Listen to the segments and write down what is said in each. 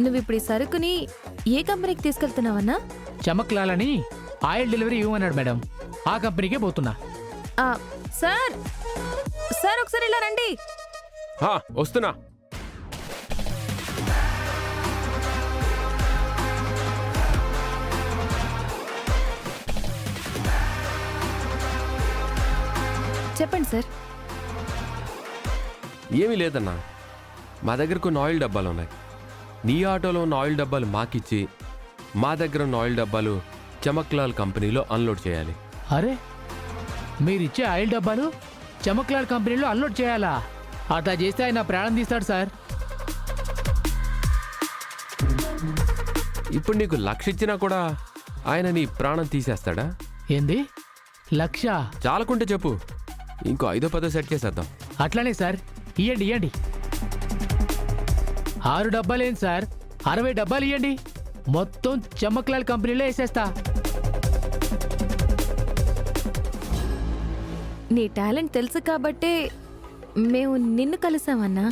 నువ్వు ఇప్పుడు ఈ సరుకుని ఏ కంపెనీకి తీసుకెళ్తున్నావన్నా? చమక్లాలని ఆయిల్ డెలివరీ ఇవ్వమన్నాడు మేడం, ఆ కంపెనీకే పోతున్నా. సార్ సార్ ఒకసారి ఇలా రండి. వస్తున్నా. చెప్పండి సార్. ఏమీ లేదన్నా, మా దగ్గర కొన్ని ఆయిల్ డబ్బాలు ఉన్నాయి. నీ ఆటోలో ఉన్న ఆయిల్ డబ్బాలు మాకిచ్చి మా దగ్గర ఉన్న ఆయిల్ డబ్బాలు చమక్లాల్ కంపెనీలో అన్లోడ్ చేయాలి. అరే, మీరిచ్చే ఆయిల్ డబ్బాలు చమక్లాల్ కంపెనీలో అన్లోడ్ చేయాలా? అట్లా చేస్తే ఆయన ప్రాణం తీస్తాడు సార్. ఇప్పుడు నీకు 1,00,000 ఇచ్చినా కూడా ఆయన నీ ప్రాణం తీసేస్తాడా? ఏంది 1,00,000? చాలకుంటే చెప్పు, ఇంకో 5-10 సెట్ చేసేద్దాం. అట్లానే సార్, ఇయ్యండి ఇయ్యండి. 6 డబ్బాలు ఏంటి సార్, 60 డబ్బాలు ఇయ్యండి. మొత్తం చమక్లాల్ కంపెనీలో వేసేస్తా. నీ టాలెంట్ తెలుసు కాబట్టే మేము నిన్ను కలిసామన్నా.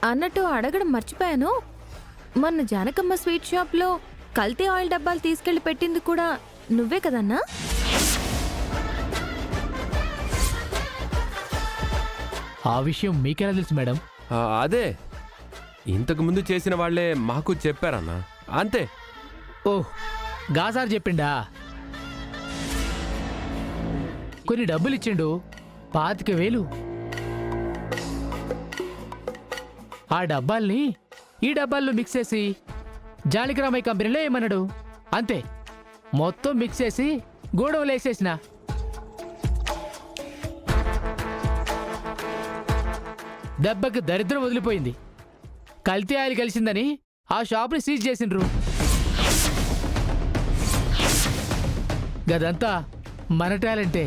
అన్నట్టు అడగడం మర్చిపోయాను, మొన్న జానకమ్మ స్వీట్ షాప్లో కల్తీ ఆయిల్ డబ్బాలు తీసుకెళ్లి పెట్టింది కూడా నువ్వే కదన్నా? ఆ విషయం మీకెలా తెలుసు మేడం? అదే ఇంతకు ముందు చేసిన వాళ్లే మాకు చెప్పారన్నా, అంతే. ఓహ్, గాసార్ చెప్పిండా? కొన్ని డబ్బులు ఇచ్చిండు, 25,000. ఆ డబ్బాల్ని ఈ డబ్బాల్లో మిక్స్ చేసి జానకిరామయ్య కంపెనీలో ఏమన్నాడు, అంతే. మొత్తం మిక్స్ చేసి గోడవలు వేసేసిన. దెబ్బకి దరిద్రం వదిలిపోయింది. కల్తీ ఆయిల్ కలిసిందని ఆ షాప్ని సీజ్ చేసిండ్రు. గదంతా మన టాలెంటే.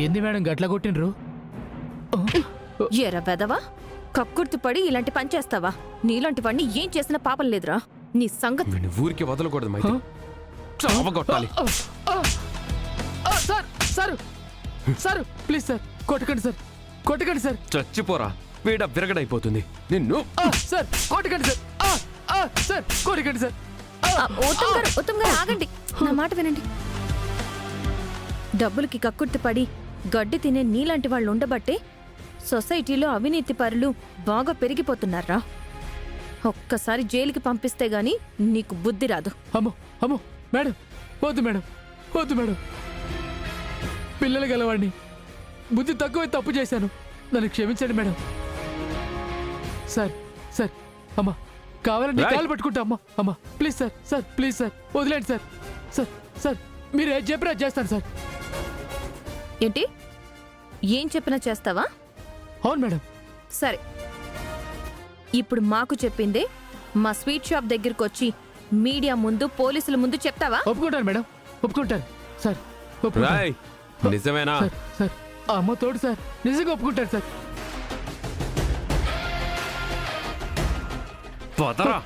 ఏంది మేడం గట్ల కొట్టిండ్రు? ఎరా వెదవా, కక్కుర్తి పడి ఇలాంటి పని చేస్తావా? నీలాంటి వాడిని ఏం చేసిన పాపం లేదురా. నీ సంగతి ఊరికి వదలకూడదు, మైత్రి. చావగొట్టాలి. Sir sir sir, please sir, కొట్టకండి సార్, కొట్టకండి సార్. చచ్చిపోరా, వీడ విరగడైపోతుంది నిన్ను. సార్ కొట్టకండి సార్, సార్ కొట్టకండి సార్. ఉత్తమ్ గారు ఆగండి, నా మాట వినండి. డబ్బులకి కక్కుర్తి పడి గడ్డి తినే నీలాంటి వాళ్ళు ఉండబట్టే సొసైటీలో అవినీతి పరులు బాగా పెరిగిపోతున్నారా. ఒక్కసారి జైలుకి పంపిస్తే గాని నీకు బుద్ధి రాదు. అమ్మో అమ్మో మేడం, వద్దు మేడం, వద్దు మేడం. పిల్లలు గలవాడిని, బుద్ధి తక్కువ తప్పు చేశాను, నన్ను క్షమించండి మేడం. సార్ సార్, అమ్మా కావాలంటే కాలు పట్టుకుంటా. అమ్మా అమ్మా please sir, sir please sir, వదిలేండి సార్. సార్ సార్, మీరు ఏం చెప్పినా చేస్తాను సార్. ఏంటి, ఏం చెప్పినా చేస్తావా? అవును మేడం. సరే, ఇప్పుడు మాకు చెప్పిందే మా స్వీట్ షాప్ దగ్గరకు వచ్చి మీడియా ముందు, పోలీసుల ముందు చెప్తావా? ఒప్పుకుంటాను మేడం, ఒప్పుకుంటాను సార్. నిజమేనా? సార్ సార్, అమ్మ తోడు సార్, నిజంగా ఒప్పుకుంటాను సార్. పోతారా?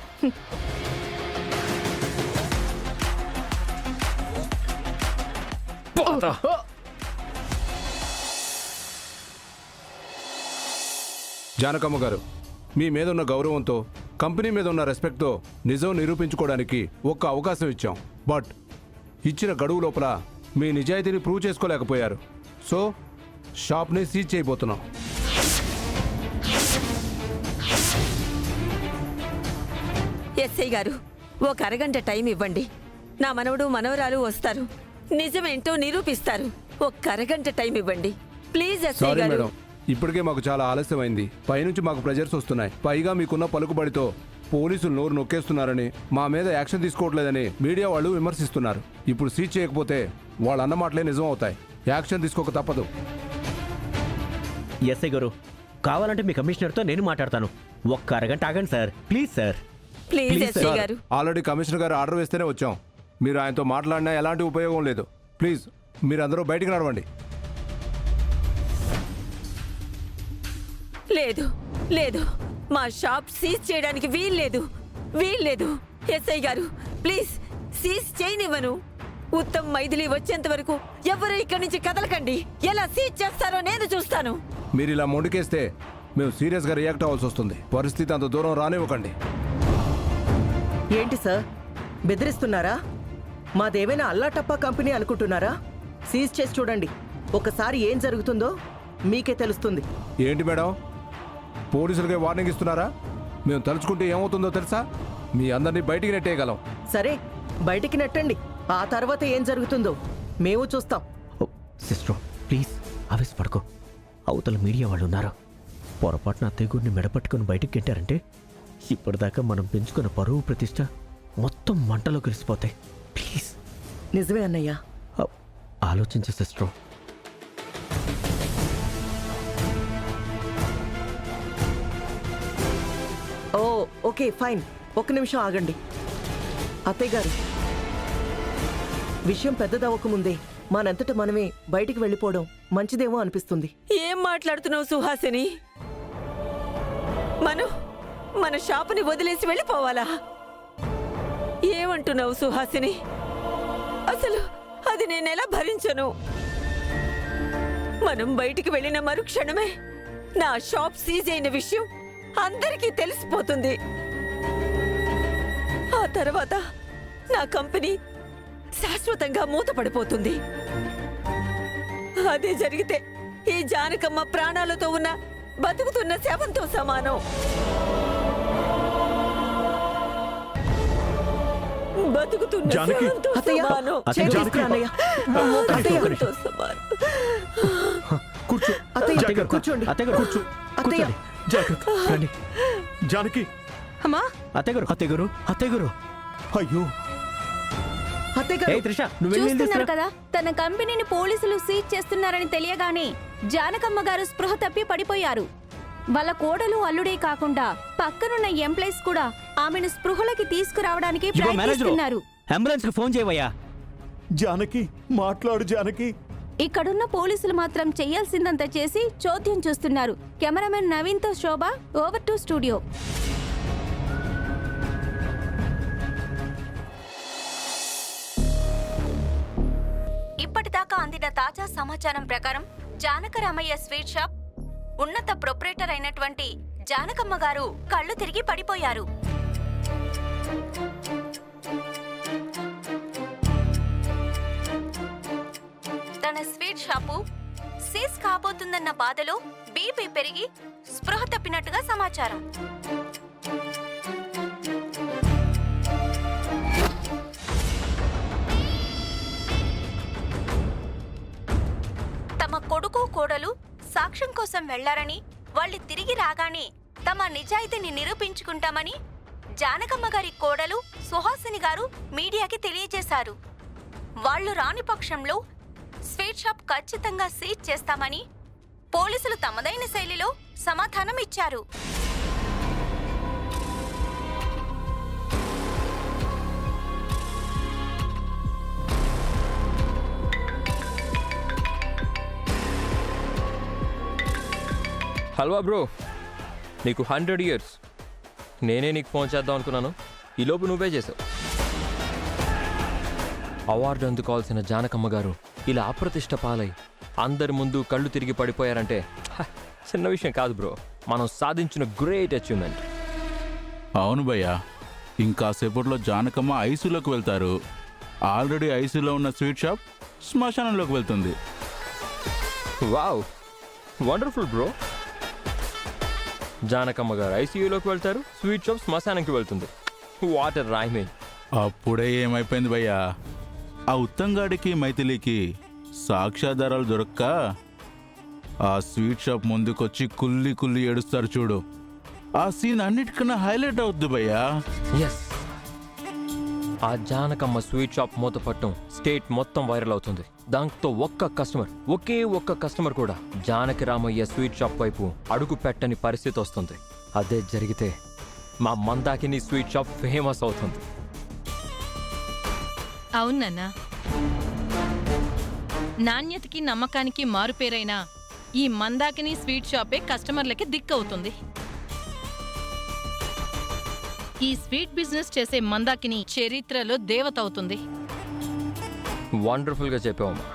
జానకమ్మ గారు, మీ మీద ఉన్న గౌరవంతో, కంపెనీ మీద ఉన్న రెస్పెక్ట్తో నిజం నిరూపించుకోవడానికి ఒక్క అవకాశం ఇచ్చాం. బట్ ఇచ్చిన గడువు లోపల మీ నిజాయితీని ప్రూవ్ చేసుకోలేకపోయారు. సో షాప్ని సీజ్ చేయబోతున్నాం. ఎస్ఐ గారు, ఒక అరగంట టైం ఇవ్వండి. నా మనవడు మనవరాలు వస్తారు, నిజమేంటో నిరూపిస్తారు. ఒక్క అరగంట టైం ఇవ్వండి ప్లీజ్ ఎస్ఐ సారీ గారు. మేడం, ఇప్పటికే మాకు చాలా ఆలస్యమైంది. పైనుంచి మాకు ప్రెజర్స్ వస్తున్నాయి. పైగా మీకున్న పలుకుబడితో పోలీసులు నోరు నొక్కేస్తున్నారని, మా మీద యాక్షన్ తీసుకోవట్లేదని మీడియా వాళ్ళు విమర్శిస్తున్నారు. ఇప్పుడు సీజ్ చేయకపోతే వాళ్ళు అన్న మాటలే నిజం అవుతాయి. యాక్షన్ తీసుకోక తప్పదు. ఎస్ఐ గారు, కావాలంటే మీ కమిషనర్తో నేను మాట్లాడతాను. ఒక్క అరగంట ఆగండి sir, please sir. Please SI గారు. ఆల్రెడీ కమిషనర్ గారు ఆర్డర్ వేస్తేనే వచ్చాం. మీరు ఆయనతో మాట్లాడినా ఎలాంటి ఉపయోగం లేదు. ప్లీజ్ మీరందరూ బయటికి నడవండి. లేదు లేదు, మా షాప్ సీజ్ చేయడానికి వీల్లేదు. వీల్లేదు. ఎస్ఐ గారు ప్లీజ్ సీజ్ చేయనివ్వను. ఉత్తమ్ మైథిలి వచ్చేంత వరకు ఎవరు ఇక్కడి నుంచి కదలకండి. ఎలా సీజ్ చేస్తారో నేను చూస్తాను. మీరు ఇలా మొండికేస్తే మేము సీరియస్గా రియాక్ట్ అవ్వాల్సి వస్తుంది. పరిస్థితి అంత దూరం రానివ్వకండి. ఏంటి సార్, బెదిరిస్తున్నారా? మాదేమైనా అల్లాటప్పా కంపెనీ అనుకుంటున్నారా? సీజ్ చేసి చూడండి. ఒకసారి ఏం జరుగుతుందో మీకే తెలుస్తుంది. ఏంటి మేడం, పోలీసులకే వార్నింగ్ ఇస్తున్నారా? మేము తలుచుకుంటే ఏమవుతుందో తెలుసా? మీ అందరినీ బయటికి నెట్టేయగలం. సరే, బయటికి నెట్టండి. ఆ తర్వాత ఏం జరుగుతుందో మేము చూస్తాం. ఓ, సిస్టర్ ప్లీజ్ ఆవేశపడుకో. అవతల మీడియా వాళ్ళు ఉన్నారు. పొరపాటున అత్తయ్య గురిని మెడపట్టుకుని బయటికి గెట్టారంటే ఇప్పటిదాకా మనం పెంచుకున్న పరువు ప్రతిష్ట మొత్తం మంటలో కలిసిపోతాయి. ప్లీజ్. నిజమే అన్నయ్య. ఆలోచించు సిస్టర్. ఓ ఓకే ఫైన్. ఒక్క నిమిషం ఆగండి. అత్తయ్య గారు, విషయం పెద్దదవ్వకముందే మనంతట మనమే బయటికి వెళ్ళిపోవడం మంచిదేమో అనిపిస్తుంది. ఏం మాట్లాడుతున్నావు సుహాసిని? మన షాపుని వదిలేసి వెళ్ళిపోవాలా? ఏమంటున్నావు సుహాసిని? అసలు అది నేనెలా భరించను? మనం బయటికి వెళ్ళిన మరుక్షణమే నా షాప్ సీజ్ అయిన విషయం అందరికీ తెలిసిపోతుంది. ఆ తర్వాత నా కంపెనీ శాశ్వతంగా మూతపడిపోతుంది. అదే జరిగితే ఈ జానకమ్మ ప్రాణాలతో ఉన్న బతుకుతున్న శవంతో సమానం. బతుకుతున్న జానకి! శవంతో అత్తయ్య, సమానం. అత్తయ్య, చేతికి రా అన్నయ్య. అత్తయ్య, శవంతో సమానం. కూర్చో. అత్తయ్య, కూర్చోండి. అత్తయ్య గారు కూర్చో. అత్తయ్య. కూర్చోండి. జాగ్రత్త. రండి. జానకి. అమ్మా, అత్తయ్య గారు, అత్తయ్య గారు, అత్తయ్య గారు. అయ్యో. అత్తయ్య గారు, ఏయ్ త్రిష, నువ్వు వెళ్ళి చూస్తున్నారు కదా, తన కంపెనీని పోలీసులు సీజ్ చేస్తున్నారని తెలియగానే జానకమ్మ గారు స్పృహ తప్పి పడిపోయారు. వాళ్ళ కోడలు అల్లుడే కాకుండా పక్కనున్న ఎంప్లాయీస్ కూడా ఆమెను స్పృహలోకి తీసుకురావడానికి ప్రయత్నిస్తున్నారు. అంబులెన్స్ కి ఫోన్ చేయవయ్యా. జానకి, మాట్లాడు జానకి. ఇక్కడున్న పోలీసులు మాత్రం చెయ్యాల్సిందంతా చేసి చోద్యం చూస్తున్నారు. కెమెరామెన్ నవీన్ తో శోభ, ఓవర్ టు స్టూడియో. ఇప్పటిదాకా అందిన తాజా సమాచారం ప్రకారం జానకరామయ్య స్వీట్ షాప్ ఉన్నత ప్రొపరేటర్ అయినటువంటి జానకమ్మ గారు కళ్ళు తిరిగి పడిపోయారు. తన స్వీట్ షాపు సీజ్ కాబోతుందన్న బాధలో బీపీ పెరిగి స్పృహ తప్పినట్టుగా సమాచారం. తమ కొడుకు కోడలు సాక్ష్యం కోసం వెళ్లారని, వాళ్ళు తిరిగి రాగానే తమ నిజాయితీని నిరూపించుకుంటామని జానకమ్మ గారి కోడలు సుహాసిని గారు మీడియాకి తెలియజేశారు. వాళ్లు రాని పక్షంలో స్వీట్ షాప్ ఖచ్చితంగా సీజ్ చేస్తామని పోలీసులు తమదైన శైలిలో సమాధానం ఇచ్చారు. హల్వా బ్రో, నీకు 100 years. నేనే నీకు ఫోన్ చేద్దాం అనుకున్నాను, ఈలోపు నువ్వే చేసావు. అవార్డు అందుకోవాల్సిన జానకమ్మ గారు ఇలా అప్రతిష్ట పాలై అందరి ముందు కళ్ళు తిరిగి పడిపోయారంటే చిన్న విషయం కాదు బ్రో. మనం సాధించిన గ్రేట్ అచీవ్మెంట్. అవును భయ్యా, ఇంకాసేపట్లో జానకమ్మ ఐసీలోకి వెళ్తారు. ఆల్రెడీ ఐసీలో ఉన్న స్వీట్ షాప్ శ్మశానంలోకి వెళ్తుంది. Wow, wonderful bro. జానకమ్మ గారు ఐసీయూలోకి వెళ్తారు, స్వీట్ షాప్ శ్మశానానికి వెళ్తుంది. Water rhyming. అప్పుడే ఏమైపోయింది భయ్యా, ఆ ఉత్తంగాడికి మైథిలికి సాక్ష్యాధారాలు దొరక్క ఆ స్వీట్ షాప్ ముందుకొచ్చి కుల్లి కుల్లి ఏడుస్తారు చూడు. ఆ సీన్ అన్నిటికన్నా హైలైట్ అవుద్ది భయ్యా. ఎస్, ఆ జానకమ్మ స్వీట్ షాప్ మూతపట్టం స్టేట్ మొత్తం వైరల్ అవుతుంది. దాంతో ఒకే ఒక్క కస్టమర్ కూడా జానకి రామయ్య స్వీట్ షాప్ వైపు అడుగు పెట్టని పరిస్థితి వస్తుంది. అదే జరిగితే మా మందాకిని స్వీట్ షాప్ ఫేమస్ అవుతుంది. అవునన్నా, నాణ్యతకి నమ్మకానికి మారుపేరైన ఈ మందాకిని స్వీట్ షాపే కస్టమర్లకి దిక్కవుతుంది. ఈ స్వీట్ బిజినెస్ చేసే మందాకిని చరిత్రలో దేవత అవుతుంది. వండర్ఫుల్గా చెప్పావమ్మా.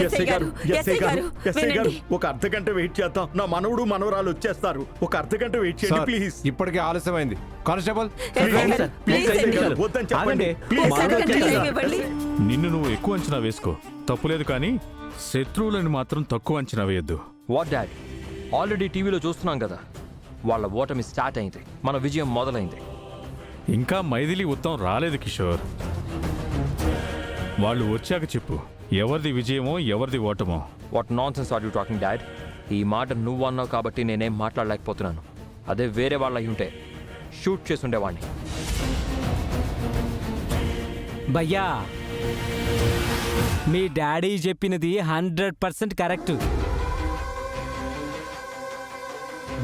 ఎస్ఐ గారు, ఎస్ఐ గారు, వినండి. ఒక అర్ధగంట వెయిట్ చేద్దాం. నా మనవడు మనవరాలు వచ్చేస్తారు. ఒక అర్ధగంట వెయిట్ చేయండి సార్, ప్లీజ్. ఇప్పటికే ఆలస్యమైంది. కానిస్టేబుల్ ఎస్ఐ గారు, ప్లీజ్ ఎస్ఐ అండి. గారు, వద్దని చెప్పండి. ప్లీజ్. ఒక అరగంట టైం ఇవ్వండి. నిన్ను నువ్వు ఎక్కువ అంచనా వేసుకో, తప్పులేదు, కానీ శత్రువులను మాత్రం తక్కువ అంచనా వేయద్దు. వాట్ డాడ్, ఆల్రెడీ టీవీలో చూస్తున్నాం కదా, వాళ్ళ ఓటమి స్టార్ట్ అయింది, మన విజయం మొదలైంది. ఇంకా మైథిలి ఉత్తరం రాలేదు కిషోర్. వాళ్ళు వచ్చాక చెప్పు ఎవరిది విజయమో ఎవరిది ఓటమో. What nonsense are you talking dad? ఈ మాట నువ్వు అన్నావు కాబట్టి నేనేం మాట్లాడలేకపోతున్నాను. అదే వేరే వాళ్ళు అయి ఉంటే షూట్ చేసి ఉండేవాడిని. భయ్యా, మీ డాడీ చెప్పినది 100% correct.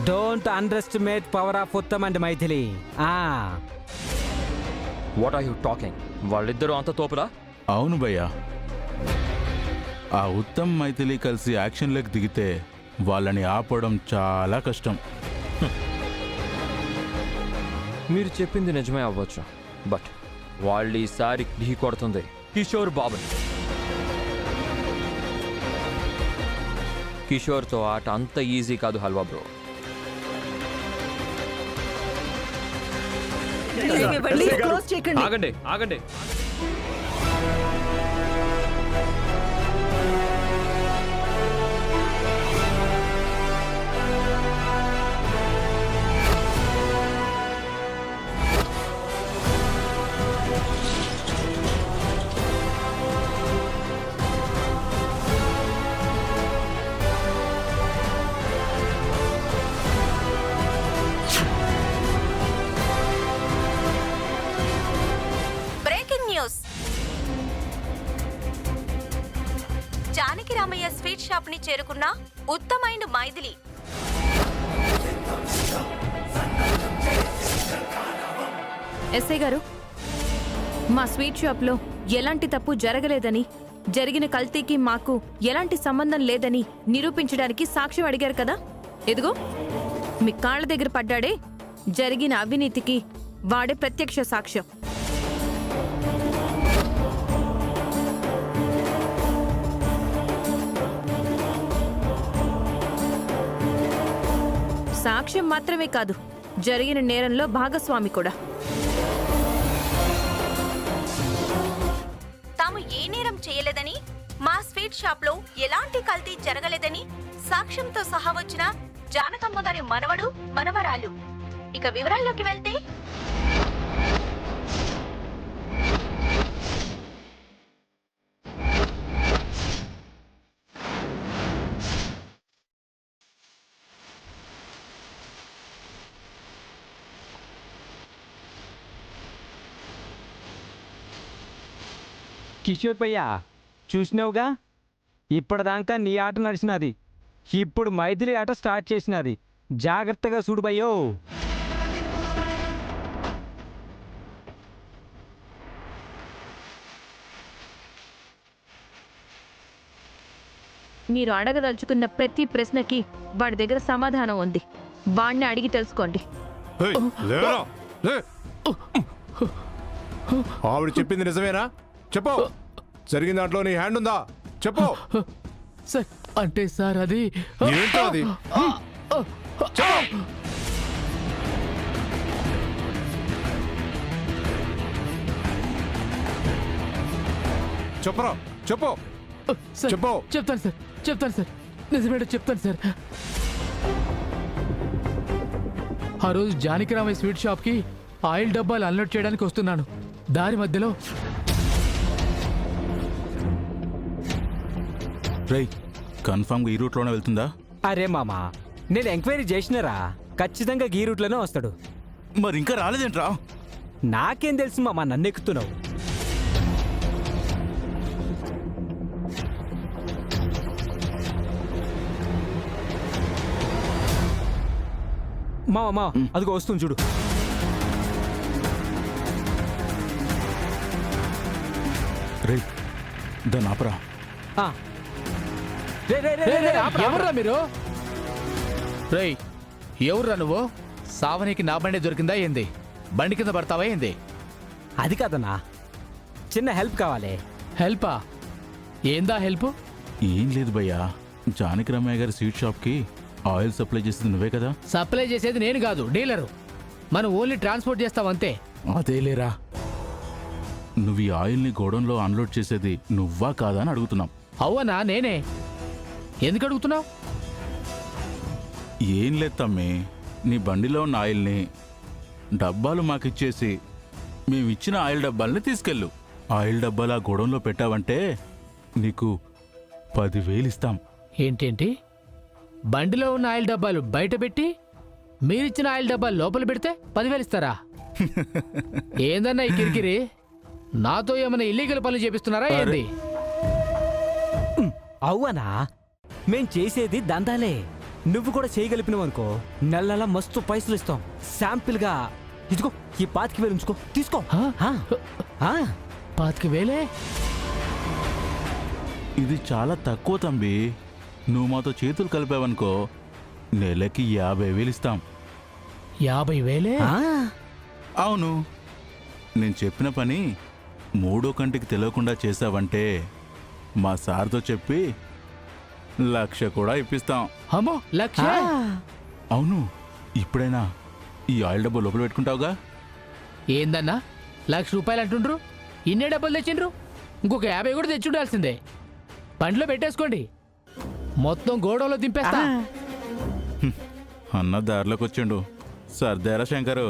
Don't underestimate power of Uttam and Maithili. What are you talking? వాళ్ళిద్దరూ అంత తోపులా? అవును భయ్యా, ఆ ఉత్తమ్ మైథిలి కలిసి యాక్షన్లోకి దిగితే వాళ్ళని ఆపడం చాలా కష్టం. మీరు చెప్పింది నిజమే అవ్వచ్చు, బట్ వాళ్ళు ఈసారి ఢీ కొడుతుంది కిషోర్ బాబుని. కిషోర్తో ఆట అంత ఈజీ కాదు హల్వా బ్రో. టైం ఇవ్వండి. క్లోజ్ చేయకండి. ఆగండి ఆగండి. Breaking news. Janaki Ramayya sweet shop ని చేరుకున్న ఉత్తమైన మైథిలి. ఎస్ఐ గారు, మా స్వీట్ షాప్లో ఎలాంటి తప్పు జరగలేదని, జరిగిన కల్తీకి మాకు ఎలాంటి సంబంధం లేదని నిరూపించడానికి సాక్ష్యం అడిగారు కదా, ఎదుగో మీ కాళ్ళ దగ్గర పడ్డాడే, జరిగిన అవినీతికి వాడే ప్రత్యక్ష సాక్ష్యం. సాక్ష్యం మాత్రమే కాదు, జరిగిన నేరంలో భాగస్వామి కూడా. తాము ఏ నేరం చేయలేదని, మా స్వీట్ షాప్ లో ఎలాంటి కల్తీ జరగలేదని సాక్ష్యంతో సహా వచ్చిన జానకమ్మ గారి మనవడు మనవరాలు. ఇక వివరాల్లోకి వెళ్తే, కిషోర్ భయ్యా, చూసినావుగా, ఇప్పటిదాకా నీ ఆట నడిచినది, ఇప్పుడు మైథిలి ఆట స్టార్ట్ చేసినది. జాగ్రత్తగా చూడు భయ్యో. మీరు అడగదలుచుకున్న ప్రతి ప్రశ్నకి వాడి దగ్గర సమాధానం ఉంది. వాడిని అడిగి తెలుసుకోండి. హేయ్, లేరా, లే. ఆవిడ చెప్పింది నిజమేనా? చెప్పు. జరిగిన దాంట్లో నీ హ్యాండ్ ఉందా? చెప్పు. సార్, అంటే సార్ అది ఏంటో అది? చెప్పు. చెప్పరా, చెప్పు. సార్, చెప్పు. చెప్తాను సార్, చెప్తాను సార్, నిజమేటో చెప్తాను సార్. ఆ రోజు జానకిరామయ్య స్వీట్ షాప్కి ఆయిల్ డబ్బాలు అన్లోడ్ చేయడానికి వస్తున్నాను. దారి మధ్యలో రై, కన్ఫామ్గా ఈ రూట్లోనే వెళ్తుందా? అరే మామా, నేను ఎంక్వైరీ చేసినారా, ఖచ్చితంగా గీ రూట్లోనే వస్తాడు. మరి ఇంకా రాలేదేంట్రా? నాకేం తెలుసు మామా, నన్ను ఎక్కుతున్నావు. మామా అదిగో వస్తుంది చూడు. రే, దాన్ని ఆపరా. ఆ. రే, రే, రే, రే, రే, ఆపరా, ఆపరా. ఎవర్రా మీరు? రేయ్, ఎవర్రా నువ్వు? సావనికి నా బండి దొరికిందా ఏంది? బండి కింద పడతావా ఏంది? అది కాదన్నా, చిన్న హెల్ప్ కావాలి. హెల్పా? ఏందా హెల్ప్? ఏం లేదు భయ్యా, జానకిరామయ్య గారి స్వీట్ షాప్కి ఆయిల్ సప్లై చేసింది నువ్వే కదా? సప్లై చేసేది నేను కాదు, డీలరు. మనం ఓన్లీ ట్రాన్స్పోర్ట్ చేస్తామంతే. అదేలేరా, నువ్వు ఈ ఆయిల్ని గోడౌన్లో అన్లోడ్ చేసేది నువ్వా కాదా అని అడుగుతున్నాం. అవునా? నేనే. ఎందుకు అడుగుతున్నావు? ఏం లేదు తమ్మి, నీ బండిలో ఉన్న ఆయిల్ని డబ్బాలు మాకిచ్చేసి మేమిచ్చిన ఆయిల్ డబ్బాల్ని తీసుకెళ్ళు. ఆయిల్ డబ్బాలు ఆ గోడౌన్లో పెట్టావంటే నీకు 10,000 ఇస్తాం. ఏంటేంటి? బండిలో ఉన్న ఆయిల్ డబ్బాలు బయట పెట్టి మీరిచ్చిన ఆయిల్ డబ్బాలు లోపల పెడితే 10,000 ఇస్తారా? ఏందన్నా ఈ కిరికిరి? నాతో ఏమైనా ఇల్లీగల్ పనులు చేపిస్తున్నారా ఏంది? అవునా, మేం చేసేది దందాలే. నువ్వు కూడా చేయగలిపినావు అనుకో, నెల నెల మస్తు పైసలు ఇస్తాం. శాంపిల్గా ఇదిగో ఈ 25,000 ఉంచుకో, తీసుకో. ఆ? 25,000? ఇది చాలా తక్కువ తంబి. నువ్వు మాతో చేతులు కలిపావనుకో నెలకి 50,000 ఇస్తాం. 50,000? అవును, నేను చెప్పిన పని మూడో కంటికి తెలియకుండా చేసావంటే మా సార్తో చెప్పి 1,00,000 కూడా ఇప్పిస్తాం. అమ్మో, 1,00,000? అవును, ఇప్పుడైనా ఈ ఆయిల్ డబ్బా లోపల పెట్టుకుంటావుగా? ఏందన్నా 1,00,000 రూపాయలు అంటుండ్రు? ఇన్నే డబ్బులు తెచ్చిండ్రు, ఇంకొక 50 కూడా తెచ్చుండాల్సిందే. బండిలో పెట్టేసుకోండి, మొత్తం గోడౌన్లో దింపేస్తా. అన్న దారిలోకి వచ్చిండు. సర్దారా శంకరు,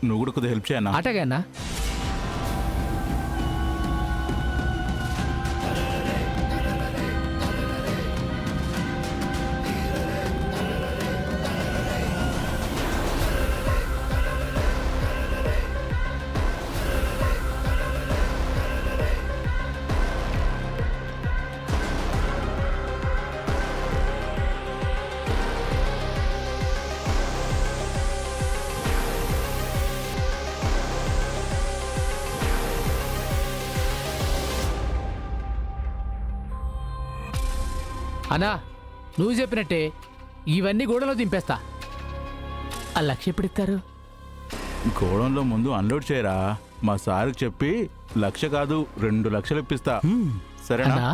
నువ్వు కూడా కొద్దిగా హెల్ప్ చేయన్నా? అటగా అన్నా. అన్నా, నువ్వు చెప్పినట్టే ఇవన్నీ గోడలో దింపేస్తా. ఆ 1,00,000 ఎప్పుడిస్తారు? గోడంలో ముందు అన్లోడ్ చేయరా. మా సార్కి చెప్పి 1,00,000 కాదు 2,00,000 ఇప్పిస్తా. సరేనా? అన్నా,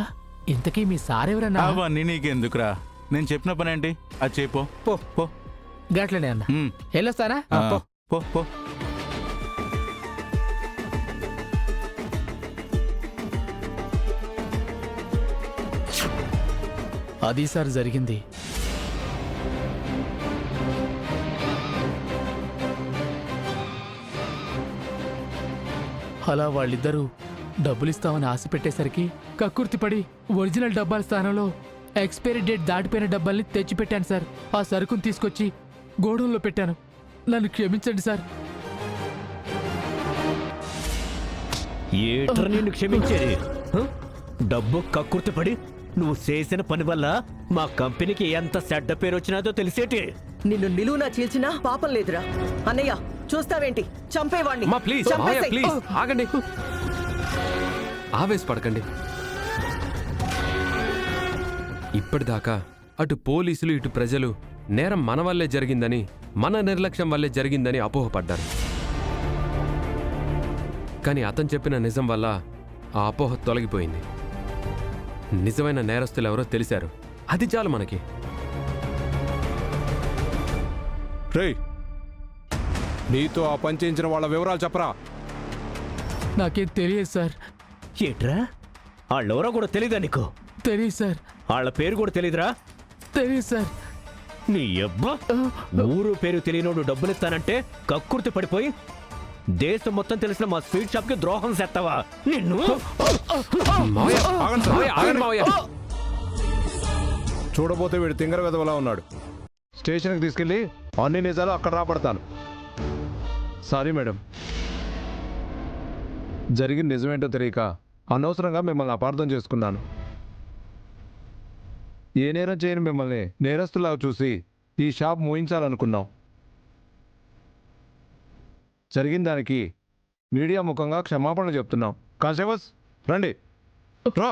ఇంతకీ మీ సార్ ఎవరన్నా? అవన్నీ నీకెందుకురా, నేను చెప్పిన పని ఏంటి అది చేయిపో. పో పో. గట్లనే అన్న, వెళ్ళొస్తానా? పో పో పో. అది సార్ జరిగింది. అలా వాళ్ళిద్దరూ డబ్బులిస్తామని ఆశ పెట్టేసరికి కక్కుర్తిపడి ఒరిజినల్ డబ్బాల స్థానంలో ఎక్స్పైరీ డేట్ దాటిపోయిన డబ్బాల్ని తెచ్చిపెట్టాను సార్. ఆ సరుకును తీసుకొచ్చి గోడౌన్లో పెట్టాను. నన్ను క్షమించండి సార్. ఏట్రా నిన్ను క్షమించేది? డబ్బు కక్కుర్తిపడి నువ్వు చేసిన పని వల్ల మా కంపెనీకి ఎంత చెడ్డ పేరు వచ్చినాదో తెలిసేటి. నిన్ను నిలువునా చీల్చినా పాపం లేదురా. అన్నయ్య చూస్తావేంటి, చంపేవాణ్ణి. ప్లీజ్ ప్లీజ్ ఆగండి, ఆవేశపడకండి. ఇప్పటిదాకా అటు పోలీసులు ఇటు ప్రజలు నేరం మన వల్లే జరిగిందని, మన నిర్లక్ష్యం వల్లే జరిగిందని అపోహపడ్డారు. కానీ అతను చెప్పిన నిజం వల్ల ఆ అపోహ తొలగిపోయింది. నిజమైన నేరస్తులు ఎవరో తెలిశారు. అది చాలు మనకి. రేయ్, నీతో ఆ పని చేయించిన వాళ్ళ వివరాలు చెప్పరా. నాకేం తెలియదు సార్. ఏట్రా, వాళ్ళెవరో కూడా తెలీదా నీకు? తెలియదు సార్. వాళ్ళ పేరు కూడా తెలీదురా? తెలియదు సార్. నీ అబ్బా, ఊరు పేరు తెలియనోడు డబ్బులిస్తానంటే కక్కుర్తి పడిపోయి దేశం మొత్తం తెలిసిన మా స్వీట్ షాప్ కి ద్రోహం చేస్తావా నిన్ను? చూడబోతే వీడు తింగర వెదవలా ఉన్నాడు. స్టేషన్కి తీసుకెళ్ళి అన్ని నిజాలు అక్కడ రాబడతాను. సారీ మేడం, జరిగిన నిజమేంటో తెలియక అనవసరంగా మిమ్మల్ని అపార్థం చేసుకున్నాను. ఏ నేరం చేయని మిమ్మల్ని నేరస్తులాగా చూసి ఈ షాప్ మూయించాలనుకున్నాం. జరిగిన దానికి మీడియా ముఖంగా క్షమాపణ చెప్తున్నాం. కానిస్టేబుల్స్ రండి. రా.